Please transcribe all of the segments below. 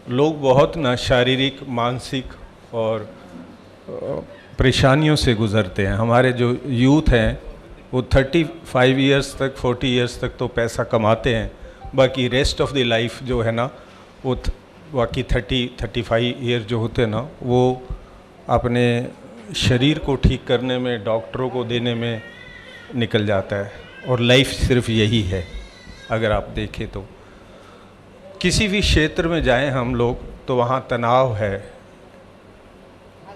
लोग बहुत ना शारीरिक, मानसिक और परेशानियों से गुज़रते हैं। हमारे जो यूथ हैं वो 35 ईयर्स तक, 40 ईयर्स तक तो पैसा कमाते हैं, बाकी रेस्ट ऑफ द लाइफ जो है ना वो बाकी 35 ईयर जो होते हैं ना वो अपने शरीर को ठीक करने में, डॉक्टरों को देने में निकल जाता है। और लाइफ सिर्फ यही है। अगर आप देखें तो किसी भी क्षेत्र में जाएं हम लोग तो वहाँ तनाव है,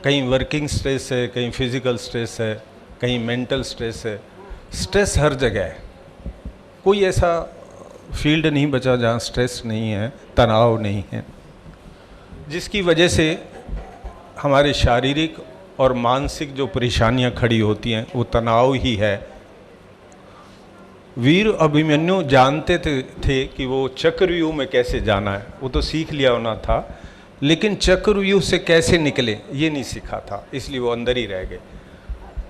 कहीं वर्किंग स्ट्रेस है, कहीं फिज़िकल स्ट्रेस है, कहीं मेंटल स्ट्रेस है। स्ट्रेस हर जगह है, कोई ऐसा फील्ड नहीं बचा जहाँ स्ट्रेस नहीं है, तनाव नहीं है, जिसकी वजह से हमारे शारीरिक और मानसिक जो परेशानियाँ खड़ी होती हैं वो तनाव ही है। वीर अभिमन्यु जानते थे कि वो चक्रव्यूह में कैसे जाना है, वो तो सीख लिया होना था, लेकिन चक्रव्यूह से कैसे निकले ये नहीं सीखा था, इसलिए वो अंदर ही रह गए।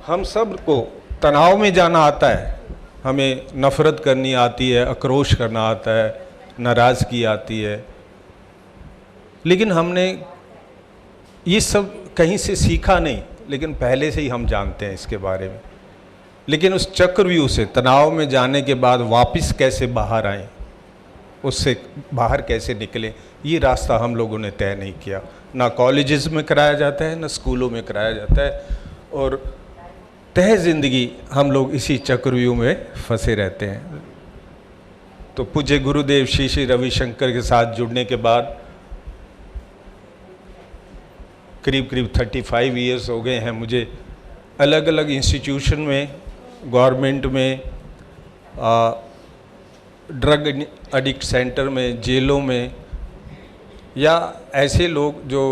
हम सब को तनाव में जाना आता है, हमें नफ़रत करनी आती है, आक्रोश करना आता है, नाराज़गी आती है, लेकिन हमने ये सब कहीं से सीखा नहीं, लेकिन पहले से ही हम जानते हैं इसके बारे में। लेकिन उस चक्रव्यूह से तनाव में जाने के बाद वापस कैसे बाहर आएं, उससे बाहर कैसे निकलें, ये रास्ता हम लोगों ने तय नहीं किया। ना कॉलेजेस में कराया जाता है, ना स्कूलों में कराया जाता है, और तय ज़िंदगी हम लोग इसी चक्रव्यूह में फंसे रहते हैं। तो पूज्य गुरुदेव श्री श्री रविशंकर के साथ जुड़ने के बाद करीब करीब 35 ईयर्स हो गए हैं मुझे। अलग अलग इंस्टीट्यूशन में, गवर्नमेंट में, ड्रग एडिक्ट सेंटर में, जेलों में, या ऐसे लोग जो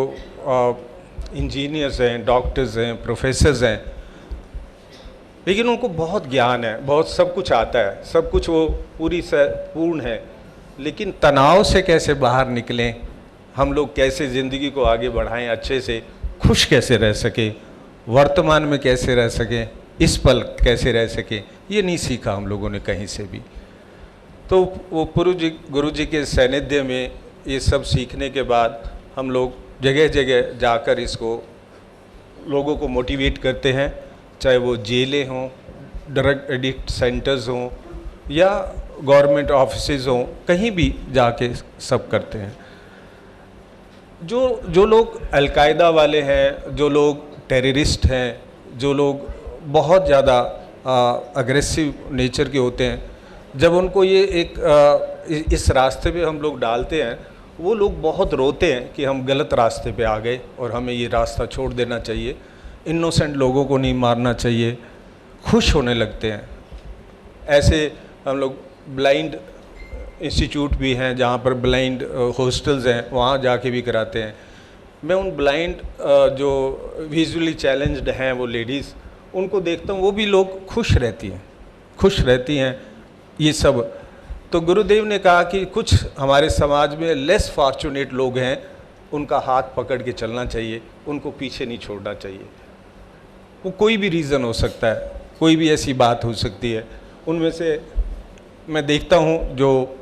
इंजीनियर्स हैं, डॉक्टर्स हैं, प्रोफेसर्स हैं, लेकिन उनको बहुत ज्ञान है, बहुत सब कुछ आता है, सब कुछ वो पूर्ण है, लेकिन तनाव से कैसे बाहर निकलें, हम लोग कैसे ज़िंदगी को आगे बढ़ाएं, अच्छे से खुश कैसे रह सकें, वर्तमान में कैसे रह सकें, इस पल कैसे रह सकें, ये नहीं सीखा हम लोगों ने कहीं से भी। तो वो गुरु जी के सानिध्य में ये सब सीखने के बाद हम लोग जगह जगह जाकर इसको लोगों को मोटिवेट करते हैं, चाहे वो जेलें हों, ड्रग एडिक्ट सेंटर्स हों, या गवर्नमेंट ऑफिसेज हों, कहीं भी जाके सब करते हैं। जो लोग अलकायदा वाले हैं, जो लोग टेररिस्ट हैं, जो लोग बहुत ज़्यादा अग्रेसिव नेचर के होते हैं, जब उनको ये इस रास्ते पे हम लोग डालते हैं, वो लोग बहुत रोते हैं कि हम गलत रास्ते पे आ गए और हमें ये रास्ता छोड़ देना चाहिए, इनोसेंट लोगों को नहीं मारना चाहिए, खुश होने लगते हैं। ऐसे हम लोग ब्लाइंड इंस्टीट्यूट भी हैं जहाँ पर ब्लाइंड हॉस्टल्स हैं, वहाँ जाके भी कराते हैं। मैं उन ब्लाइंड जो विजुअली चैलेंज्ड हैं वो लेडीज़, उनको देखता हूँ, वो भी लोग खुश रहती हैं ये सब। तो गुरुदेव ने कहा कि कुछ हमारे समाज में लेस फॉर्चुनेट लोग हैं, उनका हाथ पकड़ के चलना चाहिए, उनको पीछे नहीं छोड़ना चाहिए। वो कोई भी रीज़न हो सकता है, कोई भी ऐसी बात हो सकती है। उनमें से मैं देखता हूँ जो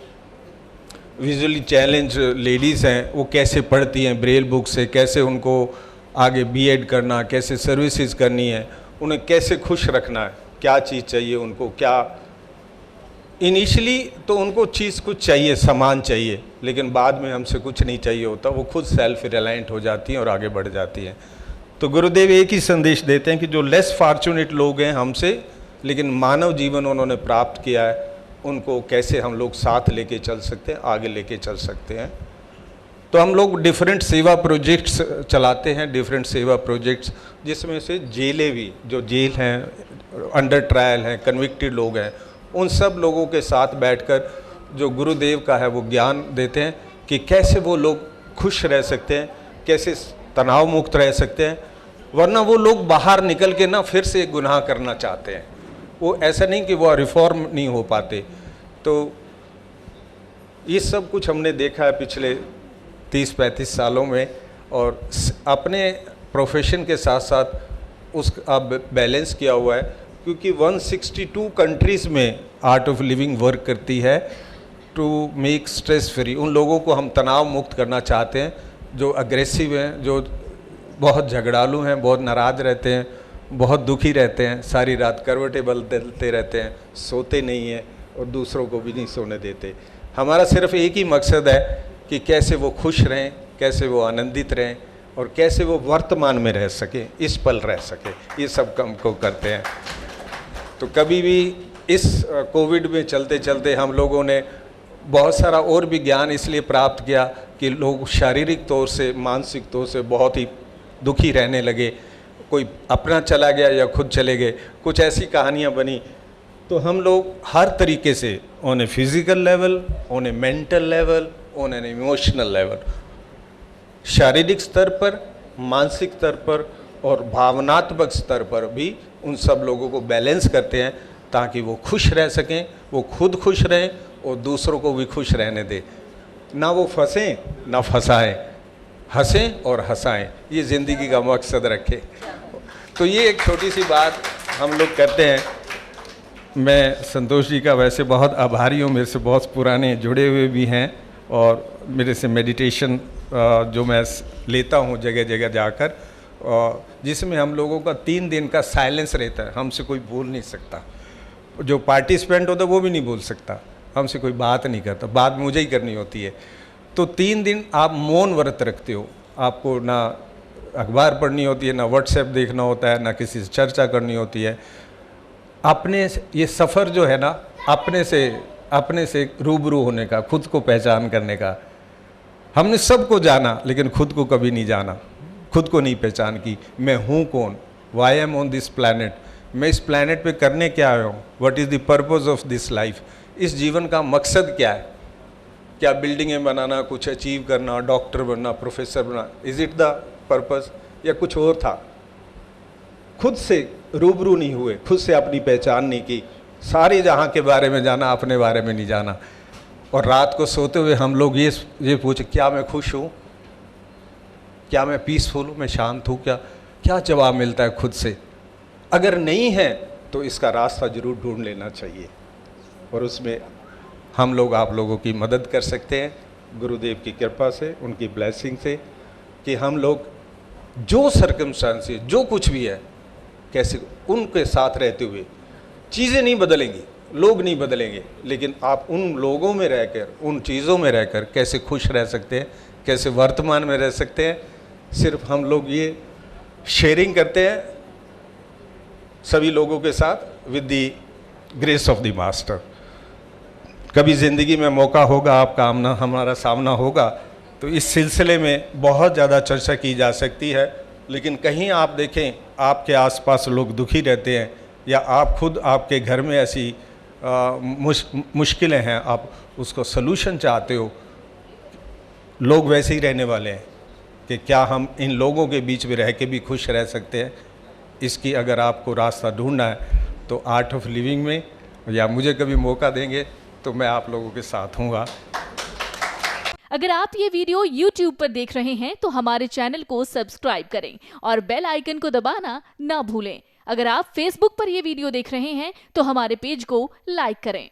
विजुअली चैलेंज लेडीज़ हैं वो कैसे पढ़ती हैं ब्रेल बुक से, कैसे उनको आगे बीएड करना, कैसे सर्विसेज करनी है, उन्हें कैसे खुश रखना है, क्या चीज़ चाहिए उनको, क्या इनिशियली तो उनको चीज़ कुछ चाहिए, सामान चाहिए, लेकिन बाद में हमसे कुछ नहीं चाहिए होता, वो खुद सेल्फ रिलायंट हो जाती हैं और आगे बढ़ जाती हैं। तो गुरुदेव एक ही संदेश देते हैं कि जो लेस फॉर्चुनेट लोग हैं हमसे, लेकिन मानव जीवन उन्होंने प्राप्त किया है, उनको कैसे हम लोग साथ लेके चल सकते हैं, आगे लेके चल सकते हैं। तो हम लोग डिफरेंट सेवा प्रोजेक्ट्स चलाते हैं, डिफरेंट सेवा प्रोजेक्ट्स, जिसमें से जेलें भी, जो जेल हैं, अंडर ट्रायल हैं, कन्विक्टेड लोग हैं, उन सब लोगों के साथ बैठकर जो गुरुदेव का है वो ज्ञान देते हैं कि कैसे वो लोग खुश रह सकते हैं, कैसे तनाव मुक्त रह सकते हैं, वरना वो लोग बाहर निकल के ना फिर से गुनाह करना चाहते हैं। वो ऐसा नहीं कि वो रिफॉर्म नहीं हो पाते। तो ये सब कुछ हमने देखा है पिछले 30-35 सालों में, और अपने प्रोफेशन के साथ साथ उसका बैलेंस किया हुआ है, क्योंकि 162 कंट्रीज़ में आर्ट ऑफ लिविंग वर्क करती है, टू मेक स्ट्रेस फ्री, उन लोगों को हम तनाव मुक्त करना चाहते हैं जो अग्रेसिव हैं, जो बहुत झगड़ालू हैं, बहुत नाराज़ रहते हैं, बहुत दुखी रहते हैं, सारी रात करवटें बदलते रहते हैं, सोते नहीं हैं और दूसरों को भी नहीं सोने देते। हमारा सिर्फ एक ही मकसद है कि कैसे वो खुश रहें, कैसे वो आनंदित रहें और कैसे वो वर्तमान में रह सकें, इस पल रह सकें, ये सब काम को करते हैं। तो कभी भी इस कोविड में चलते चलते हम लोगों ने बहुत सारा और भी ज्ञान इसलिए प्राप्त किया कि लोग शारीरिक तौर से, मानसिक तौर से बहुत ही दुखी रहने लगे। कोई अपना चला गया या खुद चले गए, कुछ ऐसी कहानियाँ बनी। तो हम लोग हर तरीके से on A physical level, on A mental level, on an emotional level, शारीरिक स्तर पर, मानसिक स्तर पर और भावनात्मक स्तर पर भी उन सब लोगों को बैलेंस करते हैं ताकि वो खुश रह सकें, वो खुद खुश रहें और दूसरों को भी खुश रहने दें। ना वो फंसें ना फंसाएं, हंसें और हंसाएं, ये ज़िंदगी का मकसद रखें। तो ये एक छोटी सी बात हम लोग करते हैं। मैं संतोष जी का वैसे बहुत आभारी हूँ, मेरे से बहुत पुराने जुड़े हुए भी हैं और मेरे से मेडिटेशन जो मैं लेता हूँ जगह जगह जाकर, जिसमें हम लोगों का 3 दिन का साइलेंस रहता है, हमसे कोई बोल नहीं सकता, जो पार्टिसिपेंट होता है वो भी नहीं बोल सकता, हमसे कोई बात नहीं करता, बात मुझे ही करनी होती है। तो 3 दिन आप मौन व्रत रखते हो, आपको ना अखबार पढ़नी होती है, ना व्हाट्सएप देखना होता है, ना किसी से चर्चा करनी होती है। अपने ये सफ़र जो है ना, अपने से रूबरू होने का, खुद को पहचान करने का। हमने सबको जाना लेकिन खुद को कभी नहीं जाना, खुद को नहीं पहचान की। मैं हूँ कौन, why am on this planet, मैं इस प्लैनेट पे करने क्या आया हूँ, what is the purpose of this life, इस जीवन का मकसद क्या है। क्या बिल्डिंगें बनाना, कुछ अचीव करना, डॉक्टर बनना, प्रोफेसर बनना, इज़ इट द पर्पज़, या कुछ और था। खुद से रूबरू नहीं हुए, खुद से अपनी पहचान नहीं की, सारे जहाँ के बारे में जाना, अपने बारे में नहीं जाना। और रात को सोते हुए हम लोग ये पूछे, क्या मैं खुश हूँ, क्या मैं पीसफुल हूँ, मैं शांत हूँ, क्या जवाब मिलता है खुद से। अगर नहीं है तो इसका रास्ता ज़रूर ढूंढ लेना चाहिए और उसमें हम लोग आप लोगों की मदद कर सकते हैं गुरुदेव की कृपा से, उनकी ब्लेसिंग से, कि हम लोग जो सर्कमस्टांसेस, जो कुछ भी है, कैसे उनके साथ रहते हुए, चीज़ें नहीं बदलेंगी, लोग नहीं बदलेंगे, लेकिन आप उन लोगों में रहकर, उन चीज़ों में रहकर कैसे खुश रह सकते हैं, कैसे वर्तमान में रह सकते हैं। सिर्फ हम लोग ये शेयरिंग करते हैं सभी लोगों के साथ with the grace of the master. कभी ज़िंदगी में मौका होगा, आपका आमना हमारा सामना होगा, तो इस सिलसिले में बहुत ज़्यादा चर्चा की जा सकती है। लेकिन कहीं आप देखें आपके आसपास लोग दुखी रहते हैं, या आप खुद आपके घर में ऐसी मुश्किलें हैं, आप उसको सलूशन चाहते हो, लोग वैसे ही रहने वाले हैं कि क्या हम इन लोगों के बीच में रह के भी खुश रह सकते हैं। इसकी अगर आपको रास्ता ढूंढना है तो आर्ट ऑफ लिविंग में, या मुझे कभी मौका देंगे तो मैं आप लोगों के साथ हूँगा। अगर आप ये वीडियो YouTube पर देख रहे हैं तो हमारे चैनल को सब्सक्राइब करें और बेल आइकन को दबाना ना भूलें। अगर आप Facebook पर ये वीडियो देख रहे हैं तो हमारे पेज को लाइक करें।